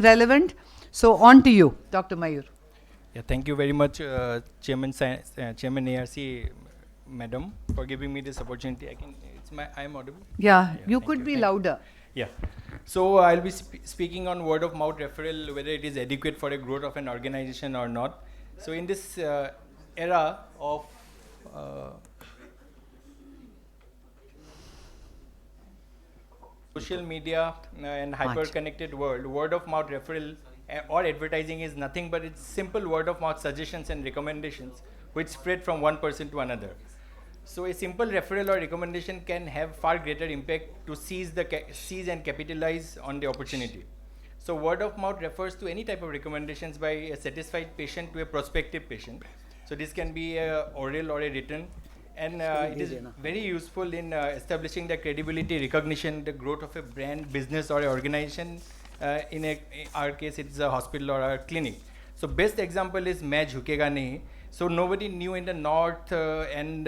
relevant. So on to you, Dr. Mayur. Yeah, thank you very much, Chairman ARC, Madam, for giving me this opportunity. I'm audible? Yeah, you thank could be Thank louder. Yeah. So I'll be speaking on word of mouth referral, whether it is adequate for a growth of an organization or not. So in this era of social media and hyper-connected world, word of mouth referral or advertising is nothing but it's simple word of mouth suggestions and recommendations which spread from one person to another. So a simple referral or recommendation can have far greater impact to seize and capitalize on the opportunity. So word of mouth refers to any type of recommendations by a satisfied patient to a prospective patient. So this can be a oral or a written, and it is very useful in establishing the credibility, recognition, the growth of a brand, business or a organization. In our case, it's a hospital or a clinic. So best example is Main Jhukega Nahi. So nobody knew in the north and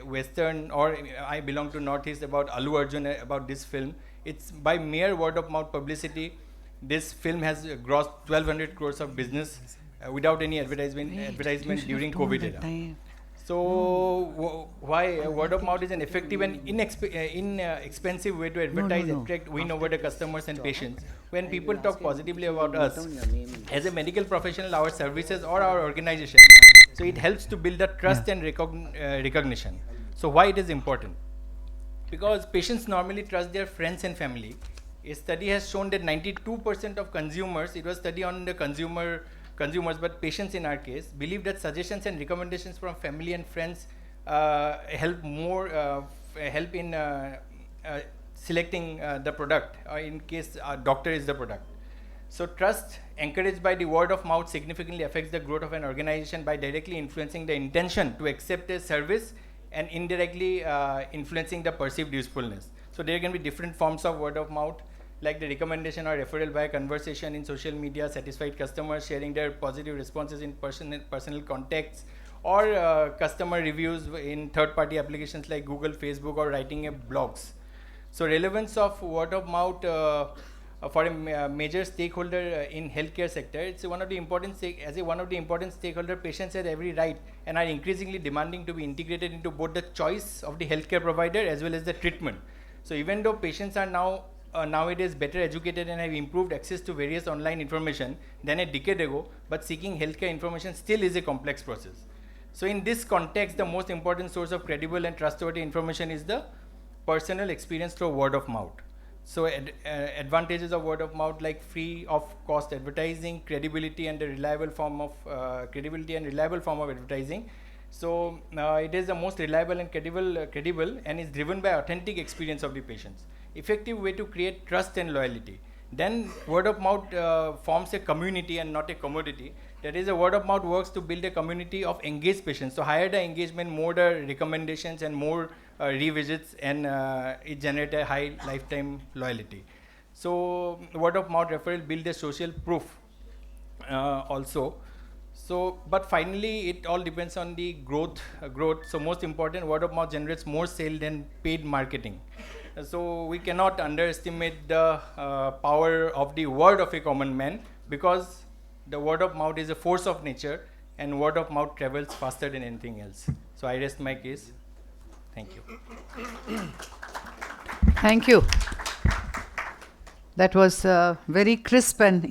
western, or I belong to northeast, about Allu Arjun, about this film. It's by mere word of mouth publicity. This film has grossed 1200 crores of business without any advertisement during COVID era. So why word of mouth is an effective and inexpensive way to advertise, attract, win over the customers and patients. When people talk positively about us as a medical professional, our services or our organization, so it helps to build the trust and recognition. So why it is important? Because patients normally trust their friends and family. A study has shown that 92% of consumers, it was a study on the consumers, but patients in our case, believe that suggestions and recommendations from family and friends help in selecting the product, or in case a doctor is the product. So trust encouraged by the word of mouth significantly affects the growth of an organization by directly influencing the intention to accept a service and indirectly influencing the perceived usefulness. So there can be different forms of word of mouth, like the recommendation or referral by conversation in social media, satisfied customers sharing their positive responses in personal contacts, or customer reviews in third-party applications like Google, Facebook, or writing a blogs. So relevance of word of mouth for a major stakeholder in healthcare sector, it's one of the important stakeholder, patients have every right and are increasingly demanding to be integrated into both the choice of the healthcare provider as well as the treatment. So even though patients are nowadays better educated and have improved access to various online information than a decade ago, but seeking healthcare information still is a complex process. So in this context, the most important source of credible and trustworthy information is the personal experience through word of mouth. So advantages of word of mouth, like free of cost advertising, credibility and a reliable form of advertising. So it is the most reliable and credible and is driven by authentic experience of the patients. Effective way to create trust and loyalty. Then word of mouth forms a community and not a commodity. That is, a word of mouth works to build a community of engaged patients. So higher the engagement, more the recommendations and more revisits, and it generates a high lifetime loyalty. So word of mouth referral build a social proof also. So, but finally, it all depends on the growth. So most important, word of mouth generates more sale than paid marketing. So we cannot underestimate the power of the word of a common man, because the word of mouth is a force of nature, and word of mouth travels faster than anything else. So I rest my case. Thank you. Thank you. That was very crisp and